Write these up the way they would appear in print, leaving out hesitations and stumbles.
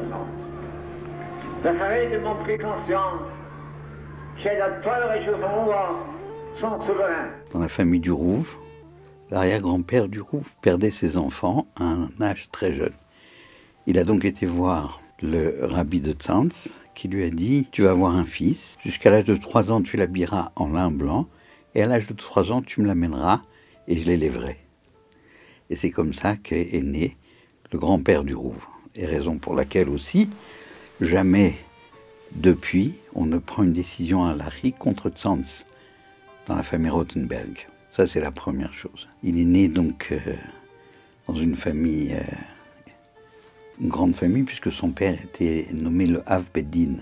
France. J'avais de mon pris conscience chez la toile réchauffement son souverain. Dans la famille du Rouve, l'arrière-grand-père du Rouve perdait ses enfants à un âge très jeune. Il a donc été voir le rabbi de Tzantz qui lui a dit « Tu vas avoir un fils, jusqu'à l'âge de 3 ans tu l'habilleras en lin blanc et à l'âge de 3 ans tu me l'amèneras et je l'élèverai. » Et c'est comme ça qu'est né le grand-père du Rouve. Et raison pour laquelle aussi, jamais depuis, on ne prend une décision à l'Ari contre Tzantz dans la famille Rothenberg. Ça, c'est la première chose. Il est né donc dans une famille, une grande famille, puisque son père était nommé le Av Beddin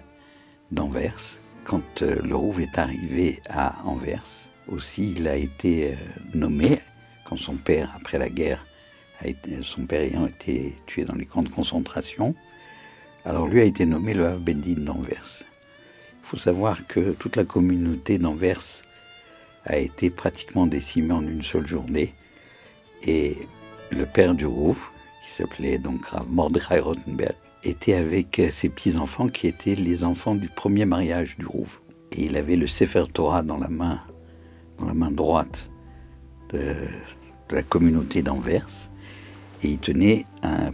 d'Anvers. Quand le Rouve est arrivé à Anvers, aussi, il a été nommé, quand son père, après la guerre, son père ayant été tué dans les camps de concentration, alors lui a été nommé le Av Beddin d'Anvers. Il faut savoir que toute la communauté d'Anvers a été pratiquement décimée en une seule journée. Et le père du Rouve, qui s'appelait donc Rav Mordechai Rothenberg, était avec ses petits-enfants qui étaient les enfants du premier mariage du Rouve. Et il avait le Sefer Torah dans la main droite de la communauté d'Anvers. Et il tenait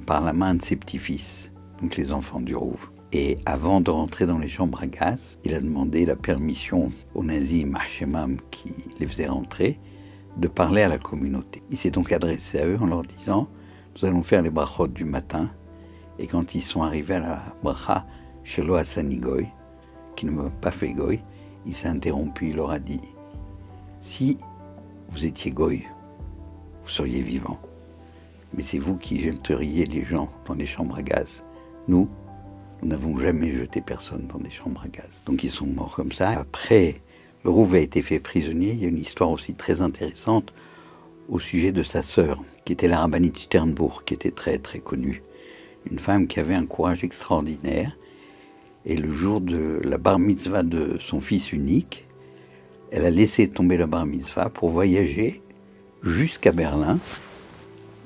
par la main de ses petits-fils, donc les enfants du Rouve. Et avant de rentrer dans les chambres à gaz, il a demandé la permission aux nazis Mahshemam qui les faisaient rentrer de parler à la communauté. Il s'est donc adressé à eux en leur disant « Nous allons faire les brachot du matin. » Et quand ils sont arrivés à la bracha Shelo Asani Goy, qui ne m'a pas fait Goy, il s'est interrompu, il leur a dit « Si vous étiez Goy, vous seriez vivant. Mais c'est vous qui jetteriez les gens dans les chambres à gaz. Nous n'avons jamais jeté personne dans des chambres à gaz. » Donc ils sont morts comme ça. Après, le Rouve a été fait prisonnier. Il y a une histoire aussi très intéressante au sujet de sa sœur, qui était la rabbinite Sternbourg, qui était très très connue. Une femme qui avait un courage extraordinaire. Et le jour de la bar mitzvah de son fils unique, elle a laissé tomber la bar mitzvah pour voyager jusqu'à Berlin,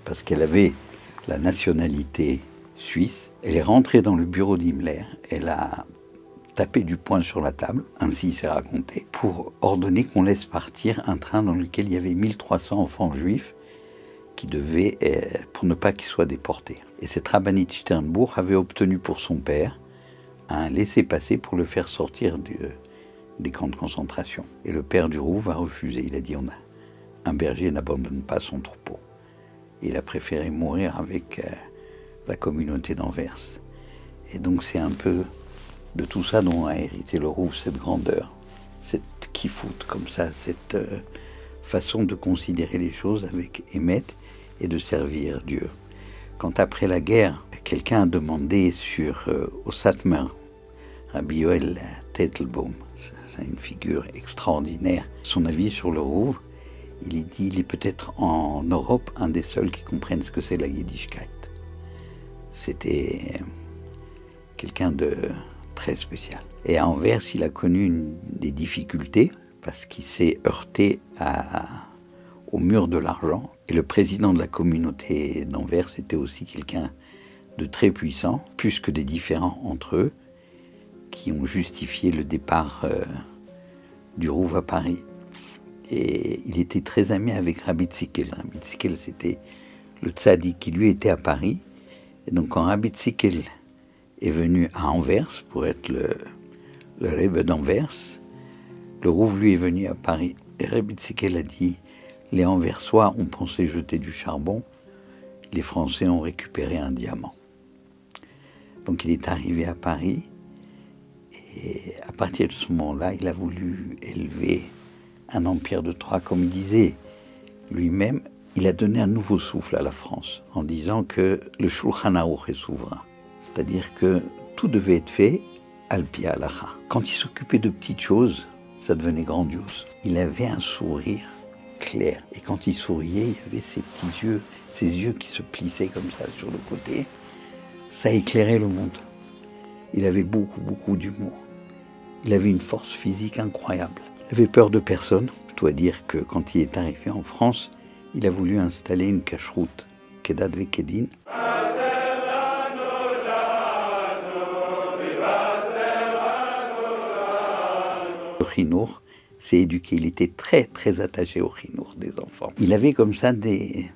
parce qu'elle avait la nationalité suisse. Elle est rentrée dans le bureau d'Himmler, elle a tapé du poing sur la table, ainsi c'est raconté, pour ordonner qu'on laisse partir un train dans lequel il y avait 1300 enfants juifs qui devaient, pour ne pas qu'ils soient déportés. Et cette rabbinite Sternbourg avait obtenu pour son père un laissez-passer pour le faire sortir des camps de concentration. Et le père du Rouve a refusé, il a dit un berger n'abandonne pas son troupeau. Il a préféré mourir avec la communauté d'Anvers. Et donc c'est un peu de tout ça dont a hérité le Rouve, cette grandeur, cette kifout, comme ça, cette façon de considérer les choses avec émet et de servir Dieu. Quand après la guerre, quelqu'un a demandé au Satmer, Rabbi Yoel Teitelbaum, c'est une figure extraordinaire, son avis sur le Rouve, il dit il est peut-être en Europe un des seuls qui comprennent ce que c'est la Yiddishkeit. C'était quelqu'un de très spécial. Et à Anvers, il a connu des difficultés parce qu'il s'est heurté au mur de l'argent. Et le président de la communauté d'Anvers était aussi quelqu'un de très puissant, plus que des différends entre eux, qui ont justifié le départ du Rouve à Paris. Et il était très ami avec Rabbi Tzickel. Rabbi Tzickel, c'était le tzaddik qui lui était à Paris. Et donc quand Rabbi Tzickel est venu à Anvers pour être le Rebbe d'Anvers, le Rouve lui est venu à Paris. Et Rabbi Tzickel a dit « Les Anversois ont pensé jeter du charbon, les Français ont récupéré un diamant. » Donc il est arrivé à Paris et à partir de ce moment-là, il a voulu élever un empire de Troie, comme il disait lui-même. Il a donné un nouveau souffle à la France en disant que le Shulchan Aruch est souverain. C'est-à-dire que tout devait être fait al pi halacha. Quand il s'occupait de petites choses, ça devenait grandiose. Il avait un sourire clair. Et quand il souriait, il y avait ses petits yeux, ses yeux qui se plissaient comme ça sur le côté. Ça éclairait le monde. Il avait beaucoup, beaucoup d'humour. Il avait une force physique incroyable. Il avait peur de personne. Je dois dire que quand il est arrivé en France, il a voulu installer une cacheroute, Kedat Vekedin. Le chinour s'est éduqué, il était très très attaché au chinour des enfants. Il avait comme ça des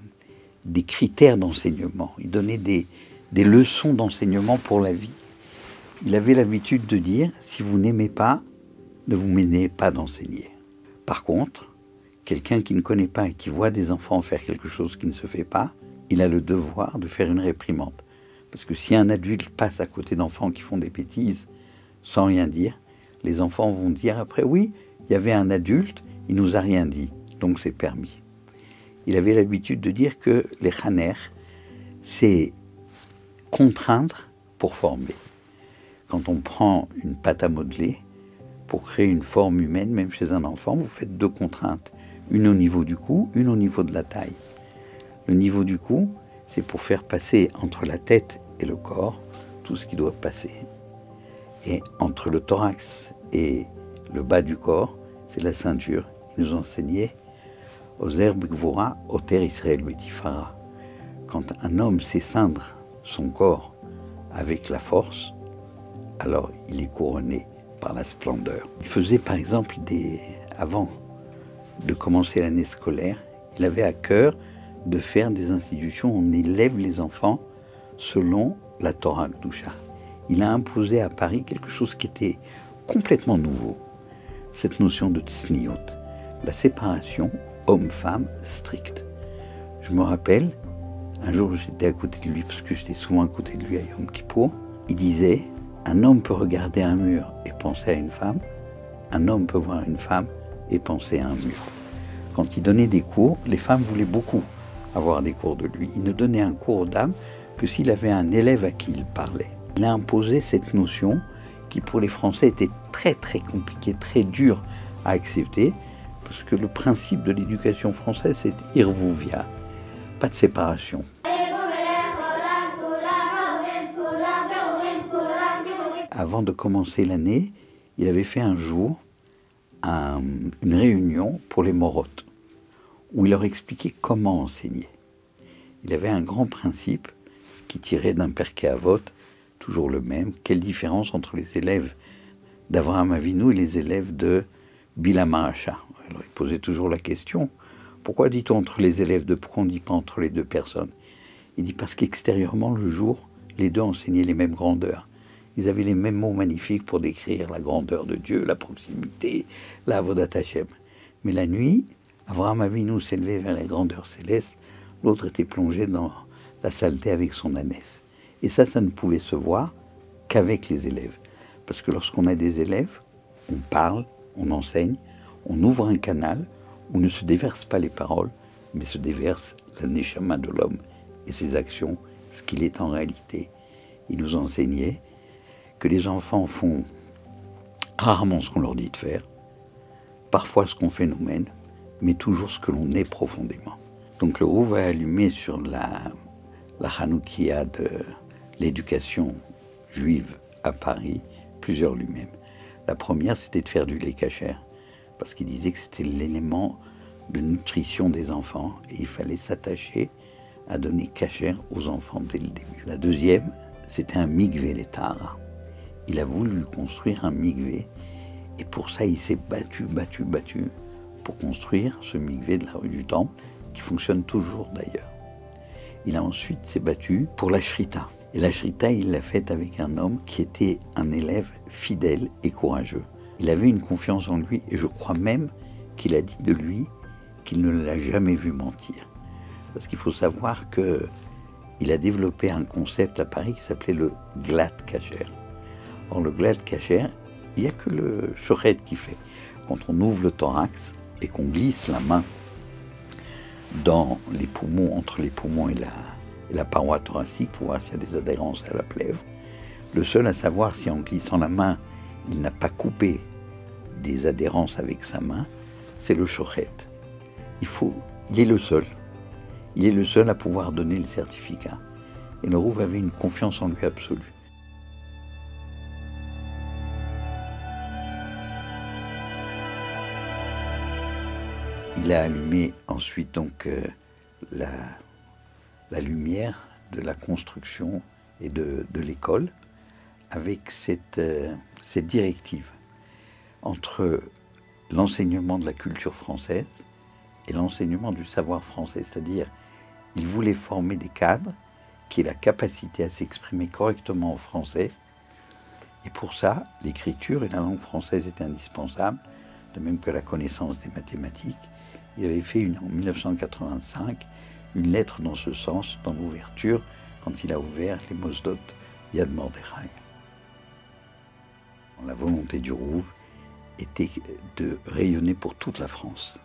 critères d'enseignement, il donnait des leçons d'enseignement pour la vie. Il avait l'habitude de dire, si vous n'aimez pas, ne vous mêlez pas d'enseigner. Par contre, quelqu'un qui ne connaît pas et qui voit des enfants faire quelque chose qui ne se fait pas, il a le devoir de faire une réprimande. Parce que si un adulte passe à côté d'enfants qui font des bêtises sans rien dire, les enfants vont dire après, oui, il y avait un adulte, il nous a rien dit, donc c'est permis. Il avait l'habitude de dire que les khaner, c'est contraindre pour former. Quand on prend une pâte à modeler, pour créer une forme humaine, même chez un enfant, vous faites 2 contraintes. Une au niveau du cou, une au niveau de la taille. Le niveau du cou, c'est pour faire passer entre la tête et le corps tout ce qui doit passer. Et entre le thorax et le bas du corps, c'est la ceinture. Il nous enseignait Ozer B'Gvura, Oter Israël Betifara. Quand un homme sait ceindre son corps avec la force, alors il est couronné par la splendeur. Il faisait par exemple avant de commencer l'année scolaire, il avait à cœur de faire des institutions où on élève les enfants selon la Torah Kedusha. Il a imposé à Paris quelque chose qui était complètement nouveau, cette notion de tsniot, la séparation homme-femme stricte. Je me rappelle, un jour j'étais à côté de lui, parce que j'étais souvent à côté de lui à Yom Kippour, il disait, un homme peut regarder un mur et penser à une femme, un homme peut voir une femme et penser à un mur. Quand il donnait des cours, les femmes voulaient beaucoup avoir des cours de lui. Il ne donnait un cours aux dames que s'il avait un élève à qui il parlait. Il a imposé cette notion qui pour les Français était très très compliquée, très dure à accepter, parce que le principe de l'éducation française c'est irvuvia, pas de séparation. Avant de commencer l'année, il avait fait un jour une réunion pour les morotes, où il leur expliquait comment enseigner. Il avait un grand principe qui tirait d'un Perkei Avot, toujours le même. Quelle différence entre les élèves d'Avraham Avinu et les élèves de Bilam HaRasha? Alors il posait toujours la question, pourquoi dit-on entre les élèves de, pourquoi on ne dit pas entre les 2 personnes? Il dit parce qu'extérieurement, le jour, les 2 enseignaient les mêmes grandeurs. Ils avaient les mêmes mots magnifiques pour décrire la grandeur de Dieu, la proximité, la Avodat Hashem. Mais la nuit, Avraham Avinu s'élevait vers la grandeur céleste, l'autre était plongé dans la saleté avec son ânesse. Et ça ne pouvait se voir qu'avec les élèves. Parce que lorsqu'on a des élèves, on parle, on enseigne, on ouvre un canal où ne se déversent pas les paroles, mais se déverse la neshama de l'homme et ses actions, ce qu'il est en réalité. Il nous enseignait que les enfants font rarement ce qu'on leur dit de faire, parfois ce qu'on fait nous-mêmes, mais toujours ce que l'on est profondément. Donc le Rouv a allumé sur la Hanoukia de l'éducation juive à Paris plusieurs lui-même. La première, c'était de faire du lait kasher, parce qu'il disait que c'était l'élément de nutrition des enfants, et il fallait s'attacher à donner kasher aux enfants dès le début. La deuxième, c'était un mikvé letara. Il a voulu construire un mikvé, et pour ça, il s'est battu pour construire ce mikvé de la rue du Temple, qui fonctionne toujours d'ailleurs. Il a ensuite s'est battu pour la shrita. Et la shrita, il l'a faite avec un homme qui était un élève fidèle et courageux. Il avait une confiance en lui, et je crois même qu'il a dit de lui qu'il ne l'a jamais vu mentir. Parce qu'il faut savoir qu'il a développé un concept à Paris qui s'appelait le glad kasher. Or, le glad kasher, il n'y a que le shochet qui fait. Quand on ouvre le thorax et qu'on glisse la main dans les poumons, entre les poumons et la paroi thoracique, pour voir s'il y a des adhérences à la plèvre, le seul à savoir si en glissant la main, il n'a pas coupé des adhérences avec sa main, c'est le shochet. Il est le seul. Il est le seul à pouvoir donner le certificat. Et le Rouv avait une confiance en lui absolue. Il a allumé ensuite donc la lumière de la construction et de l'école avec cette directive. entre l'enseignement de la culture française et l'enseignement du savoir français. C'est-à-dire, il voulait former des cadres qui aient la capacité à s'exprimer correctement en français. Et pour ça, l'écriture et la langue française étaient indispensables, de même que la connaissance des mathématiques. Il avait fait en 1985 une lettre dans ce sens, dans l'ouverture, quand il a ouvert les Mosdot Yad Mordechai. La volonté du Rouve était de rayonner pour toute la France.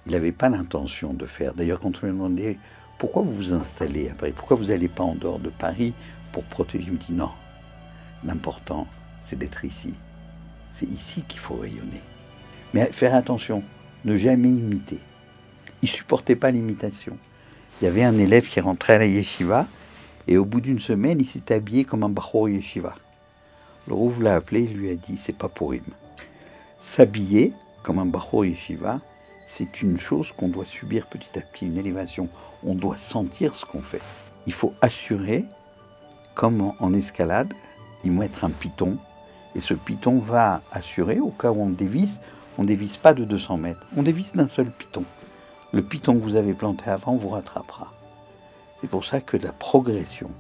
Il n'avait pas l'intention de faire. D'ailleurs, quand on lui demandait pourquoi vous vous installez à Paris, pourquoi vous n'allez pas en dehors de Paris pour protéger, il me dit non. L'important, c'est d'être ici. C'est ici qu'il faut rayonner. Mais faire attention, ne jamais imiter. Il ne supportait pas l'imitation. Il y avait un élève qui rentrait à la yeshiva et au bout d'une semaine, il s'est habillé comme un bachor yeshiva. Le Rouve l'a appelé, il lui a dit, c'est pas pour him. S'habiller comme un bachor yeshiva, c'est une chose qu'on doit subir petit à petit, une élévation. On doit sentir ce qu'on fait. Il faut assurer, comme en escalade, il faut mettre un piton, et ce piton va assurer, au cas où on dévisse pas de 200 mètres, on dévisse d'un seul piton. Le piton que vous avez planté avant vous rattrapera. C'est pour ça que la progression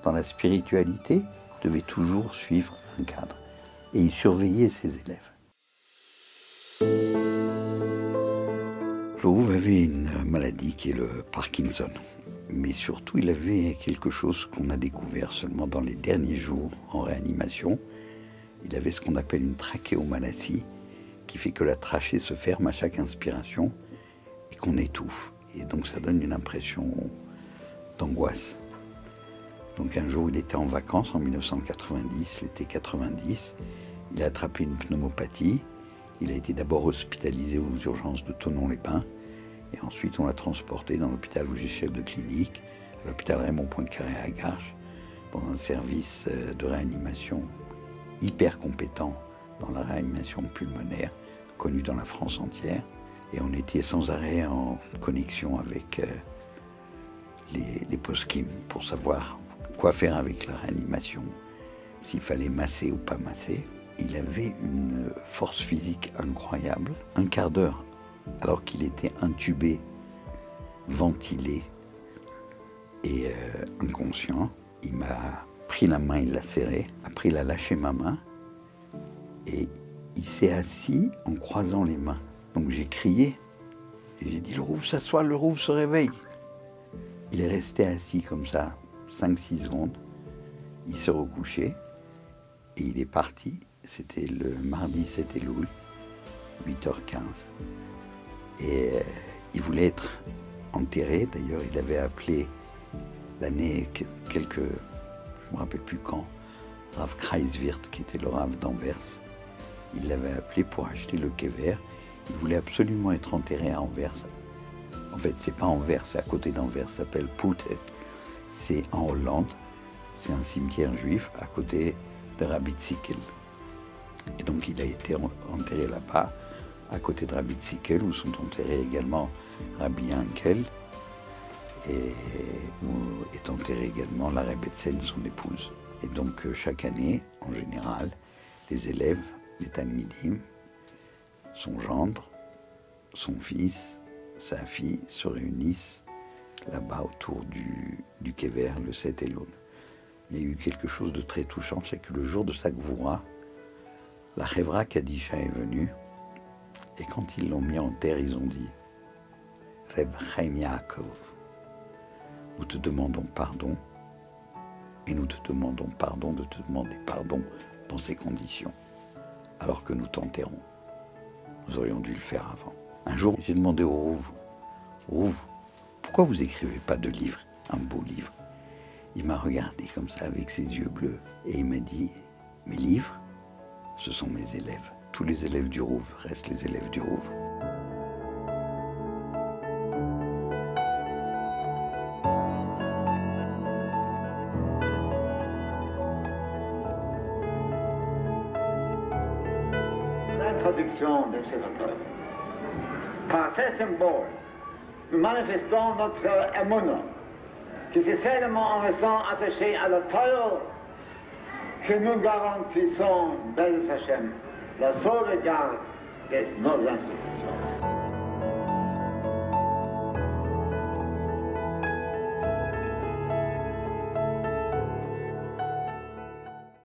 dans la spiritualité devait toujours suivre un cadre, et il surveillait ses élèves. Le Rouve avait une maladie qui est le Parkinson. Mais surtout, il avait quelque chose qu'on a découvert seulement dans les derniers jours en réanimation. Il avait ce qu'on appelle une trachéomalacie, qui fait que la trachée se ferme à chaque inspiration et qu'on étouffe. Et donc ça donne une impression d'angoisse. Donc un jour, il était en vacances en 1990, l'été 90. Il a attrapé une pneumopathie. Il a été d'abord hospitalisé aux urgences de Thonon-les-Bains. Et ensuite, on l'a transporté dans l'hôpital où j'ai chef de clinique, l'hôpital Raymond Poincaré à Garches, dans un service de réanimation hyper compétent dans la réanimation pulmonaire, connu dans la France entière. Et on était sans arrêt en connexion avec les poskim pour savoir quoi faire avec la réanimation, s'il fallait masser ou pas masser. Il avait une force physique incroyable. Un quart d'heure, alors qu'il était intubé, ventilé et inconscient, il m'a pris la main, il l'a serrée. Après, il a lâché ma main et il s'est assis en croisant les mains. Donc j'ai crié et j'ai dit « Le Rouve s'assoit, le Rouve se réveille ». Il est resté assis comme ça 5-6 secondes. Il s'est recouché et il est parti. C'était le mardi 7 Elul, 8h15. Et il voulait être enterré. D'ailleurs, il avait appelé l'année je ne me rappelle plus quand, Rav Kreiswirth, qui était le Rav d'Anvers. Il l'avait appelé pour acheter le kéver. Il voulait absolument être enterré à Anvers. En fait, c'est pas Anvers, c'est à côté d'Anvers, ça s'appelle Puthet. C'est en Hollande. C'est un cimetière juif à côté de Rabbi Tzickel. Et donc il a été enterré là-bas, à côté de Rabbi Tzickel, où sont enterrés également Rabbi Henkel, et où est enterrée également la Rebbetzin, son épouse. Et donc chaque année, en général, les élèves, les Talmidim, son gendre, son fils, sa fille se réunissent là-bas autour du Kéver, le 7 Elul. Il y a eu quelque chose de très touchant, c'est que le jour de sa Gvoura, la Chevra Kadisha est venue, et quand ils l'ont mis en terre, ils ont dit « Reb Chaim Yaakov, nous te demandons pardon, et nous te demandons pardon de te demander pardon dans ces conditions, alors que nous t'enterrons. Nous aurions dû le faire avant. » Un jour, j'ai demandé au Rouve, « Rouve, pourquoi vous n'écrivez pas de livre, un beau livre ?» Il m'a regardé comme ça avec ses yeux bleus, et il m'a dit « Mes livres, ce sont mes élèves. Tous les élèves du Rouve restent les élèves du Rouve. » L'introduction de cet auteur. Par ces symboles, nous manifestons notre émotion, que c'est seulement en restant attaché à la Torah que nous garantissons Bez Hashem la sauvegarde de nos institutions.